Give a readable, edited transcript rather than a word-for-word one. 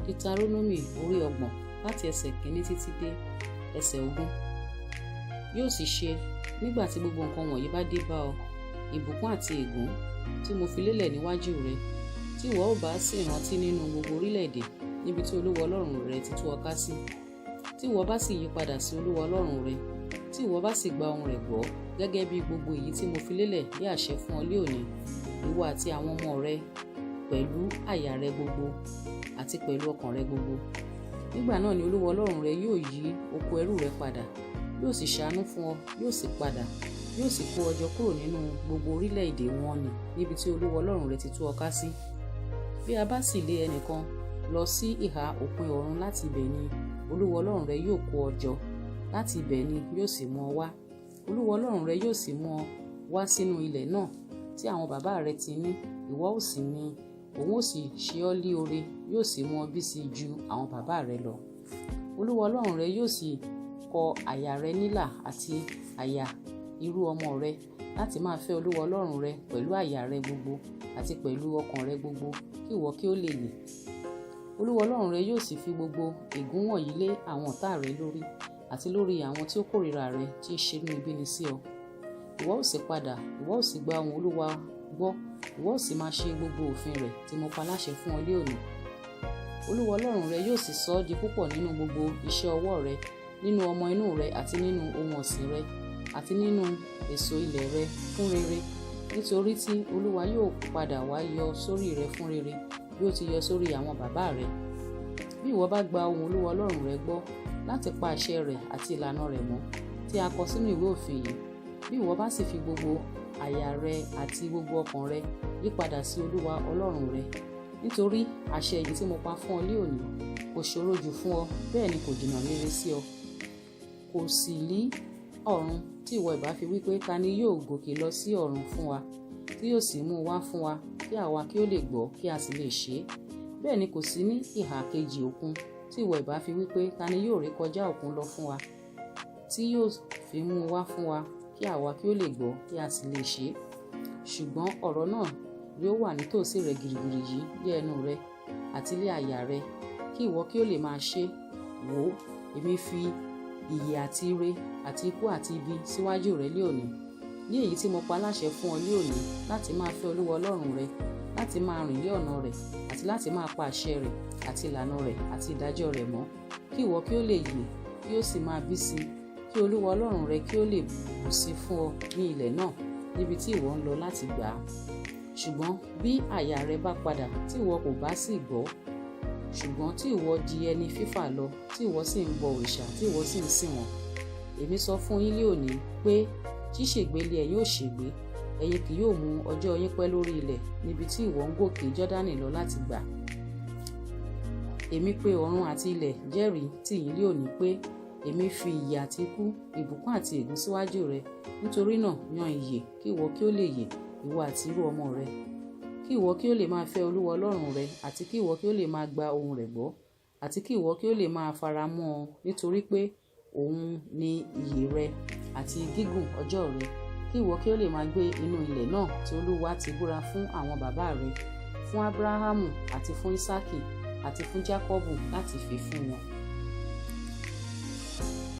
Deuteronomy orí 30 láti ẹsẹ̀ 1 títí dé ẹsẹ̀ 20. Yóò sì ṣe nígbà tí gbogbo nǹkan wọ̀nyí bá dé bá ọ, ìbùkún àti ègún tí mo fi lélẹ̀ níwájú rẹ, tí ìwọ ò bá sì rántí nínú gbogbo orílẹ̀-èdè níbi tí Olúwa Ọlọ́run rẹ ti tú ọ ká sí, tí ìwọ bá sì yí padà sí Olúwa Ọlọ́run rẹ, tí ìwọ bá sì gba ohùn rẹ̀ gbọ́ gẹ́gẹ́ bí gbogbo èyí tí mo fi lélẹ̀ ní àṣẹ fún ọ lónìí, ìwọ àti àwọn ọmọ rẹ pẹ̀lú àyà rẹ gbogbo àti pẹ̀lú ọkàn rẹ gbogbo. Nígbà náà ni Olúwa Ọlọ́run rẹ yóò yí oko ẹrú rẹ padà, yóò sì ṣàánú fún ọ, yóò sì padà, yóò sì kó ọ jọ kúrò nínú gbogbo orílẹ̀-èdè wọn nì níbi tí Olúwa Ọlọ́run rẹ ti tú ọ ká sí. Bí a bá sì lé ẹnìkan lọ sí ìhà òpin ọ̀run, láti ibẹ̀ ni Olúwa Ọlọ́run rẹ yóò kó ọ jọ, láti ibẹ̀ ni yóò sì mú ọ wá. Olúwa Ọlọ́run rẹ yóò sì mú ọ wá sínú ilẹ̀ náà tí àwọn bàbá rẹ ti ní, ìwọ ó sì ní, òun ó sì ṣe ọ́ ní oore, yóò sì mú ọ bí sí ju àwọn bàbá rẹ lọ. Olúwa Ọlọ́run rẹ yóò sì kọ àyà rẹ nílà àti àyà irú ọmọ rẹ láti máa fẹ́ Olúwa Ọlọ́run rẹ pẹ̀lú àyà rẹ gbogbo àti pẹ̀lú ọkàn rẹ gbogbo, kí ìwọ kí ó lè yè. Olúwa Ọlọ́run rẹ yóò sì fi gbogbo ègún wọ̀nyí lé àwọn ọ̀tá rẹ lórí àti lórí àwọn tí ó kórìíra rẹ tí í ṣe inúnibíni sí ọ. Ìwọ ó sì padà, ìwọ ó sì gba ohùn Olúwa gbọ́, ìwọ ó sì máa ṣe gbogbo òfin rẹ̀ tí mo pa láṣẹ fún ọ lónìí. Olúwa Ọlọ́run rẹ yóò sì sọ ọ́ di púpọ̀ nínú gbogbo iṣẹ́ ọwọ́ rẹ, nínú ọmọ inú rẹ àti nínú ohun ọ̀sìn rẹ àti nínú èso ilẹ̀ rẹ fún rere, nítorí tí Olúwa yóò padà wá yọ sórí rẹ fún rere bí ó ti yọ sórí àwọn bàbá rẹ. Bí ìwọ bá gba ohùn Olúwa Ọlọ́run rẹ gbọ́ láti pa àṣẹ rẹ̀ àti ìlànà rẹ̀ mọ́ tí a kọ sínú ìwé òfin yìí, bí ìwọ bá sì fi gbogbo àyà rẹ àti gbogbo ọkàn rẹ yí padà sí Olúwa Ọlọ́run rẹ, nítorí àṣẹ yìí tí mo pa fún ọ lónìí kò ṣòro jù fún ọ, bẹ́ẹ̀ ni kò jìnnà rere sí ọ. Kò sì lí ọ̀run tí ìwọ ìbá fi wípé ta ni yóò gòkè lọ sí ọ̀run fún wa, tí yóò sì mú wá fún wa kí àwa kí ó lè gbọ́ kí a sì lè ṣe é. Bẹ́ẹ̀ ni kò sí ní ìhà kejì òkun tí ìwọ ìbá fi wípé ta ni yóò rékọjá òkun lọ fún wa, tí yóò fi mú wá fún wa kí àwa kí ó lè gbọ́ kí a sì lè ṣe é. Ṣùgbọ́n ọ̀rọ̀ náà yóò wà nítòsí rẹ gìrìgìrì yìí lé ẹnu rẹ àti lé àyà rẹ, kí ìwọ kí ó lè máa ṣe. Wò ó, èmi fi ìyè àti ire àti ikú àti ibi síwájú rẹ lónìí, ní èyí tí mo pa láṣẹ fún ọ lónìí, láti máa fẹ́ Olúwa Ọlọ́run rẹ, láti máa rìn lé ọ̀nà rẹ̀ àti láti máa pa àṣẹ rẹ̀ àti ìlànà rẹ̀ àti ìdájọ́ rẹ̀ mọ́, kí ìwọ kí ó lè yè, kí ó sì máa bí sí, kí Olúwa Ọlọ́run rẹ kí ó lè bù sí fún ọ ní ilẹ̀ náà níbi tí ìwọ ń lọ láti gbà á. Ṣùgbọ́n bí àyà rẹ bá padà tí ìwọ kò bá sì gbọ́, ṣùgbọ́n tí ìwọ di ẹni fífà lọ, tí ìwọ sì ń bọ òrìṣà, tí ìwọ sì ń sìn wọ́n, èmi sọ fún yín lónìí pé ṣíṣègbé lé ẹ yóò ṣègbé, ẹ̀yin kì yóò mú ọjọ́ yín pẹ́ lórí ilẹ̀ níbi tí ìwọ ń gòkè Jọ́dánì lọ láti gbà. Èmi pé ọ̀run àti ilẹ̀ jẹ́rìí tì yín lónìí pé èmi fi ìyè àti ikú, ìbùkún àti ègún síwájú rẹ. Nítorí náà yan ìyè kí ìwọ kí ó lè yè, ìwọ àti irú ọmọ rẹ, kí ìwọ kí ó lè máa fẹ́ Olúwa Ọlọ́run rẹ, àti kí ìwọ kí ó lè máa gba ohùn rẹ̀ gbọ́, àti kí ìwọ kí ó lè máa fara mọ́ ọ, nítorí pé òun ni ìyè rẹ àti gígùn ọjọ́ rẹ, kí ìwọ kí ó lè máa gbé inú ilẹ̀ náà tí Olúwa ti búra fún àwọn bàbá rẹ, fún Ábúráhámù àti fún Ísákì àti fún Jákọ́bù láti fi fún wọn.